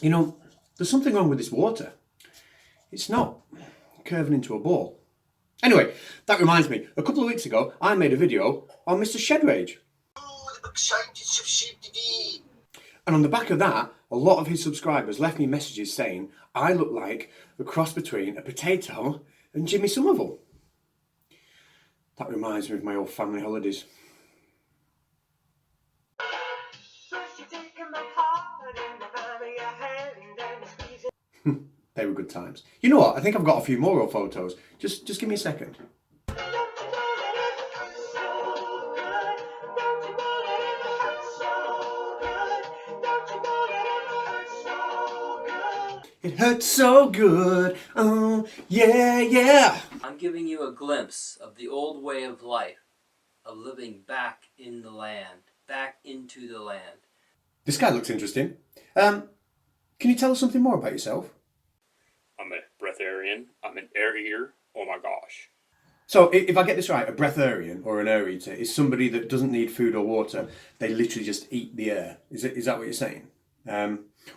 You know, there's something wrong with this water. It's not curving into a ball. Anyway, that reminds me, a couple of weeks ago, I made a video on Mr. Shedrage. And on the back of that, a lot of his subscribers left me messages saying I look like the cross between a potato and Jimmy Somerville. That reminds me of my old family holidays. They were good times. You know what? I think I've got a few more old photos. Just give me a second. It hurts so good. Oh, yeah, yeah. I'm giving you a glimpse of the old way of life, of living back in the land, back into the land. This guy looks interesting. Can you tell us something more about yourself? I'm a breatharian. I'm an air eater. Oh my gosh. So, if I get this right, a breatharian or an air eater is somebody that doesn't need food or water. They literally just eat the air. Is that what you're saying?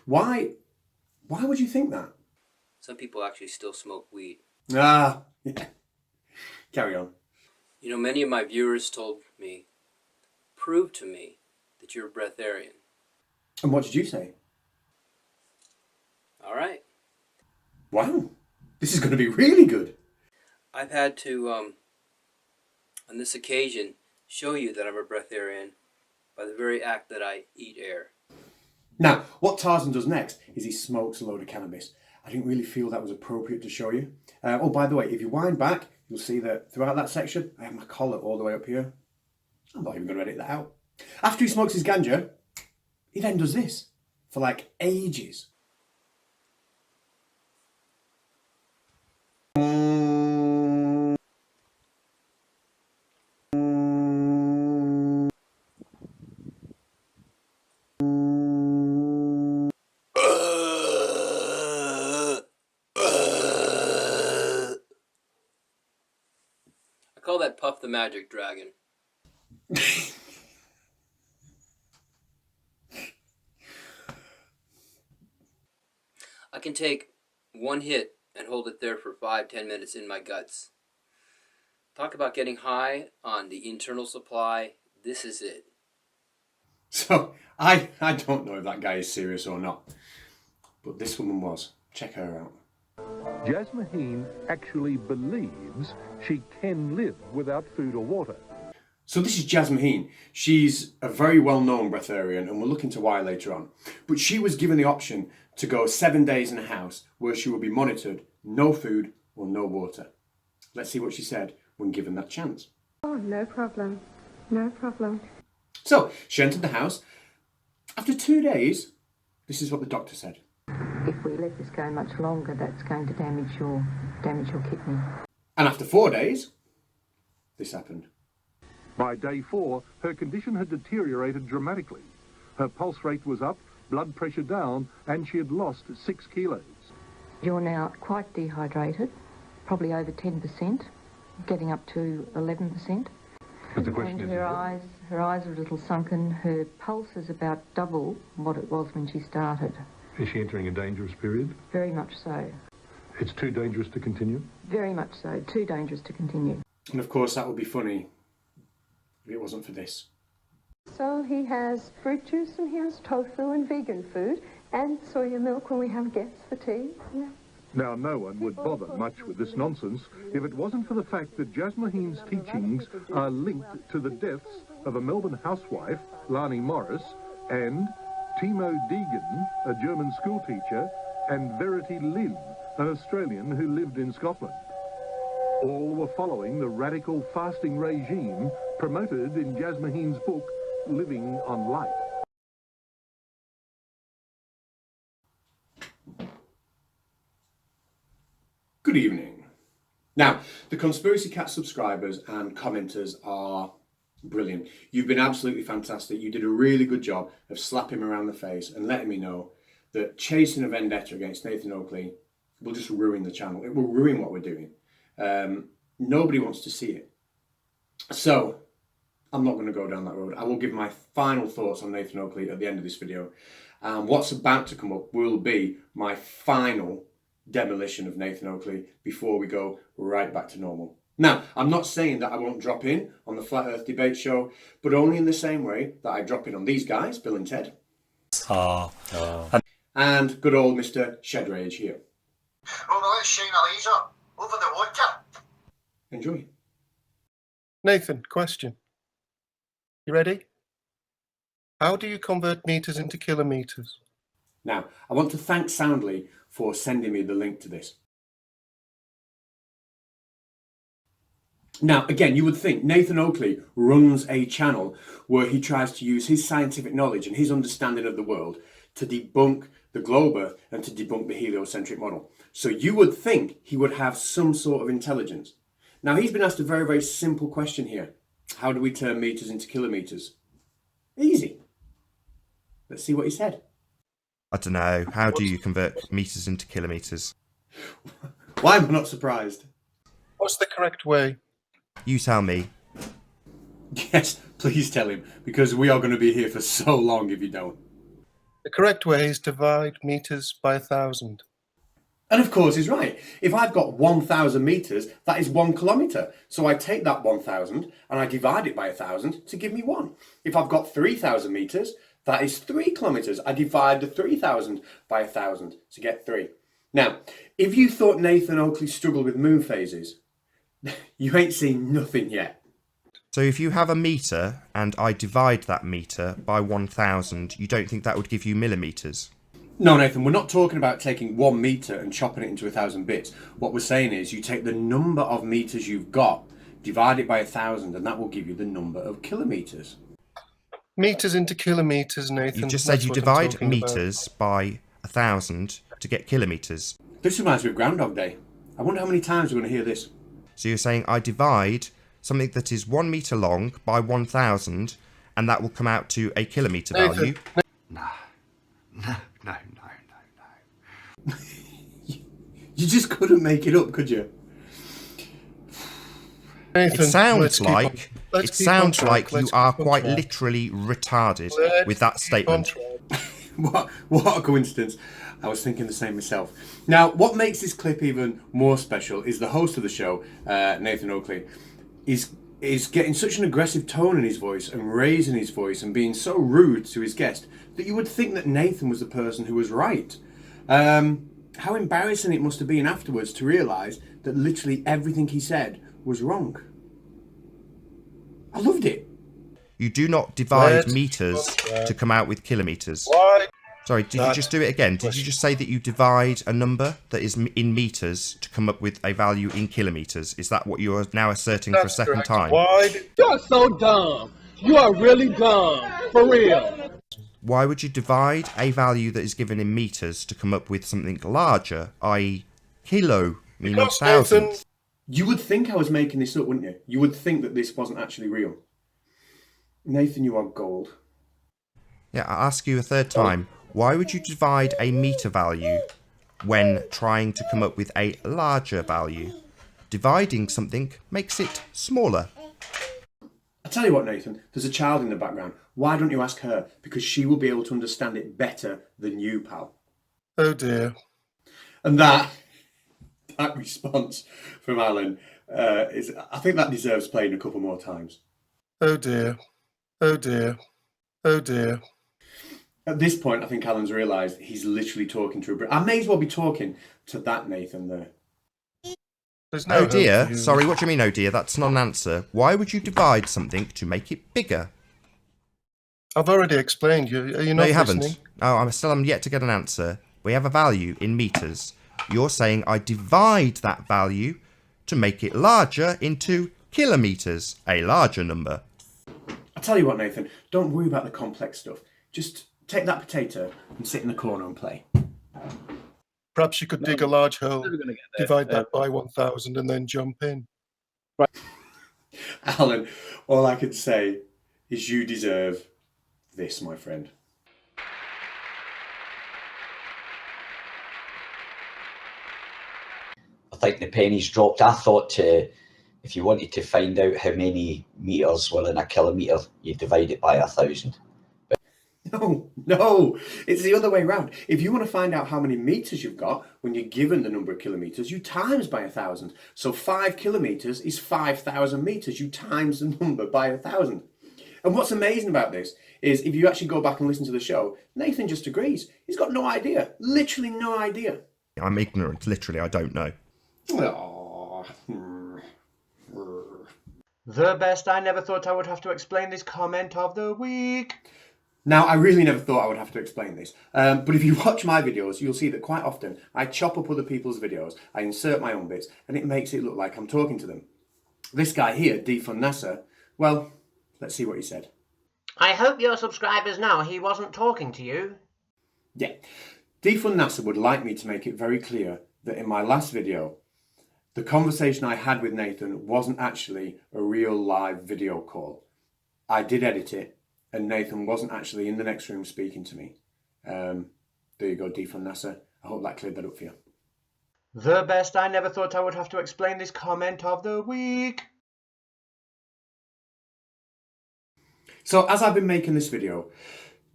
Why would you think that? Some people actually still smoke weed. Yeah. Carry on. You know, many of my viewers told me, prove to me that you're a breatharian. And what did you say? All right. Wow. This is going to be really good. I've had to, on this occasion, show you that I'm a breatharian by the very act that I eat air. Now, what Tarzan does next is he smokes a load of cannabis. I didn't really feel that was appropriate to show you. Oh, by the way, if you wind back, you'll see that throughout that section, I have my collar all the way up here. I'm not even going to edit that out. After he smokes his ganja, he then does this for like ages. I call that Puff the Magic Dragon. I can take one hit and hold it there for 5-10 minutes in my guts. Talk about getting high on the internal supply. This is it. So, I don't know if that guy is serious or not, but this woman was. Check her out. Jasmine actually believes she can live without food or water. So this is Jasmine. She's a very well-known breatharian, and we'll look into why later on. But she was given the option to go 7 days in a house where she will be monitored, no food or no water. Let's see what she said when given that chance. Oh, no problem. No problem. So she entered the house. After 2 days, this is what the doctor said. If we let this go much longer, that's going to damage your kidney. And after 4 days, this happened. By day 4, her condition had deteriorated dramatically. Her pulse rate was up, blood pressure down, and she had lost 6 kilos. You're now quite dehydrated, probably over 10%, getting up to 11%. But the question And is, her eyes are a little sunken. Her pulse is about double what it was when she started. is she entering a dangerous period? Very much so. It's too dangerous to continue? Very much so. Too dangerous to continue. And of course, that would be funny if it wasn't for this. So he has fruit juice and he has tofu and vegan food and soya milk when we have guests for tea. Yeah. Now, no one would bother much with this nonsense if it wasn't for the fact that Jasmine's teachings are linked to the deaths of a Melbourne housewife, Lani Morris, and Timo Deegan, a German schoolteacher, and Verity Lynn, an Australian who lived in Scotland. All were following the radical fasting regime promoted in Jasmine's book, Living on Light. Good evening. Now, the Conspiracy Cat subscribers and commenters are brilliant. You've been absolutely fantastic. You did a really good job of slapping me around the face and letting me know that chasing a vendetta against Nathan Oakley will just ruin the channel. It will ruin what we're doing. Nobody wants to see it. So, I'm not going to go down that road. I will give my final thoughts on Nathan Oakley at the end of this video. What's about to come up will be my final demolition of Nathan Oakley before we go right back to normal. Now, I'm not saying that I won't drop in on the Flat Earth Debate Show, but only in the same way that I drop in on these guys, Bill and Ted. And good old Mr. Shedrage here. Well, now let's shine a laser over the water. Enjoy. Nathan, question. You ready? How do you convert meters into kilometers? Now, I want to thank Soundly for sending me the link to this. Now, again, you would think Nathan Oakley runs a channel where he tries to use his scientific knowledge and his understanding of the world to debunk the globe Earth and to debunk the heliocentric model. So you would think he would have some sort of intelligence. Now, he's been asked a very, very simple question here. How do we turn meters into kilometers? Easy. Let's see what he said. I don't know. How do you convert meters into kilometers? Why am I not surprised? What's the correct way? You tell me. Yes, please tell him, because we are going to be here for so long if you don't. The correct way is divide meters by 1,000. And of course he's right. If I've got 1,000 metres, that is 1 kilometre. So I take that 1,000 and I divide it by 1,000 to give me 1. If I've got 3,000 metres, that is 3 kilometres. I divide the 3,000 by 1,000 to get 3. Now, if you thought Nathan Oakley struggled with moon phases, you ain't seen nothing yet. So if you have a meter and I divide that meter by 1,000, you don't think that would give you millimeters? No, Nathan, we're not talking about taking 1 metre and chopping it into 1,000 bits. What we're saying is you take the number of metres you've got, divide it by 1,000, and that will give you the number of kilometres. Meters into kilometers, Nathan. You just said That's you what I'm divide talking meters by 1,000 to get kilometers. This reminds me of Groundhog Day. I wonder how many times we're going to hear this. So you're saying I divide something that is 1 meter long by 1,000, and that will come out to a kilometer value. No. You just couldn't make it up, could you? Nathan, It sounds let's keep like on- it let's keep on sounds track, like you let's are keep on quite track. literally retarded Let's with that keep on statement. track. What a coincidence. I was thinking the same myself. Now, what makes this clip even more special is the host of the show, Nathan Oakley, is getting such an aggressive tone in his voice and raising his voice and being so rude to his guest that you would think that Nathan was the person who was right. How embarrassing it must have been afterwards to realise that literally everything he said was wrong. I loved it. You do not divide Let's meters keep on track. to come out with kilometers. Why? Sorry, did you just do it again? Did you just say that you divide a number that is in meters to come up with a value in kilometers? Is that what you are now asserting for a That's second correct. time? Why? You're so dumb. You are really dumb. For real. Why would you divide a value that is given in meters to come up with something larger, i.e. kilo, meaning Because, thousand? Nathan, You would think I was making this up, wouldn't you? You would think that this wasn't actually real. Nathan, you are gold. Yeah, I'll ask you a third time. Why would you divide a meter value when trying to come up with a larger value? Dividing something makes it smaller. I tell you what, Nathan, there's a child in the background. Why don't you ask her? Because she will be able to understand it better than you, pal. oh dear. And that response from Alan, I think that deserves playing a couple more times. Oh dear. Oh dear. Oh dear. At this point, I think Alan's realised he's literally talking to a Brit. I may as well be talking to that Nathan there. There's no Oh hope dear. for you. Sorry, what do you mean, oh dear? That's not an answer. Why would you divide something to make it bigger? I've already explained. Are you No, not you listening? haven't. Oh, I'm yet to get an answer. We have a value in meters. You're saying I divide that value to make it larger into kilometers, a larger number. I tell you what, Nathan, don't worry about the complex stuff. Just take that potato and sit in the corner and play. Perhaps you could dig a large hole, Never gonna get there. divide that by 1,000 and then jump in. Alan, all I can say is you deserve this, my friend. I think the pennies dropped. I thought If you wanted to find out how many metres were in a kilometre, you divide it by 1,000. No, it's the other way around. If you want to find out how many meters you've got when you're given the number of kilometers, you times by 1,000. So 5 kilometers is 5,000 meters. You times the number by 1,000. And what's amazing about this is if you actually go back and listen to the show, Nathan just agrees. He's got no idea, literally no idea. I'm ignorant, literally, I don't know. The best. I never thought I would have to explain this comment of the week. Now, I really never thought I would have to explain this, but if you watch my videos, you'll see that quite often I chop up other people's videos, I insert my own bits, and it makes it look like I'm talking to them. This guy here, Defund NASA, well, let's see what he said. I hope your subscribers know he wasn't talking to you. Yeah, Defund NASA would like me to make it very clear that in my last video, the conversation I had with Nathan wasn't actually a real live video call. I did edit it, and Nathan wasn't actually in the next room speaking to me. There you go, Defund NASA. I hope that cleared that up for you. The best. I never thought I would have to explain this comment of the week. So as I've been making this video,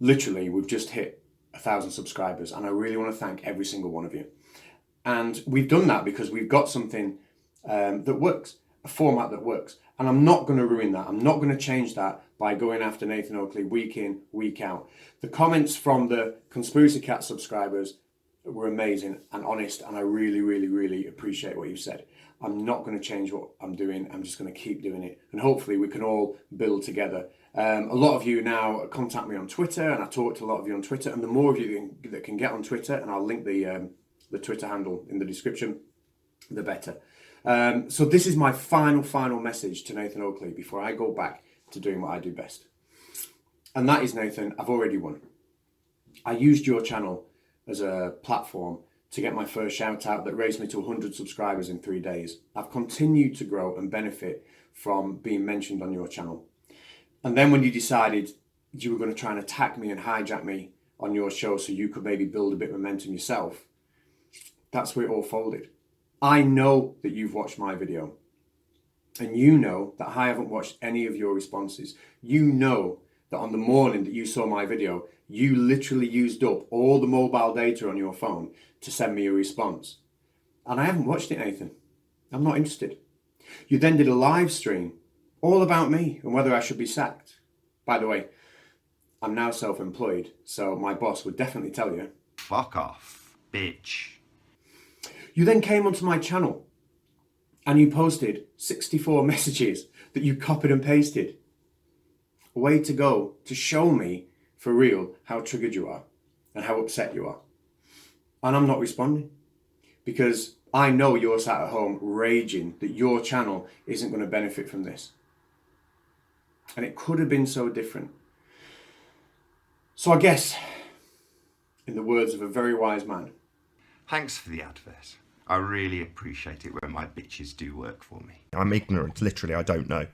literally we've just hit 1,000 subscribers, and I really want to thank every single one of you. And we've done that because we've got something that works, a format that works. And I'm not going to ruin that. I'm not going to change that by going after Nathan Oakley week in, week out. The comments from the Conspiracy Cat subscribers were amazing and honest, and I really, really, really appreciate what you said. I'm not going to change what I'm doing. I'm just going to keep doing it. And hopefully we can all build together. A lot of you now contact me on Twitter, and I talk to a lot of you on Twitter. And the more of you that can get on Twitter, and I'll link the Twitter handle in the description, the better. So this is my final message to Nathan Oakley before I go back to doing what I do best. And that is, Nathan, I've already won. I used your channel as a platform to get my first shout out that raised me to 100 subscribers in 3 days. I've continued to grow and benefit from being mentioned on your channel. And then when you decided you were going to try and attack me and hijack me on your show so you could maybe build a bit of momentum yourself, that's where it all folded. I know that you've watched my video, and you know that I haven't watched any of your responses. You know that on the morning that you saw my video, you literally used up all the mobile data on your phone to send me a response. And I haven't watched it, Nathan. I'm not interested. You then did a live stream all about me and whether I should be sacked. By the way, I'm now self-employed, so my boss would definitely tell you. Fuck off, bitch. You then came onto my channel and you posted 64 messages that you copied and pasted. A way to go to show me for real how triggered you are and how upset you are. And I'm not responding because I know you're sat at home raging that your channel isn't going to benefit from this. And it could have been so different. So I guess, in the words of a very wise man, thanks for the advert. I really appreciate it when my bitches do work for me. I'm ignorant, literally, I don't know.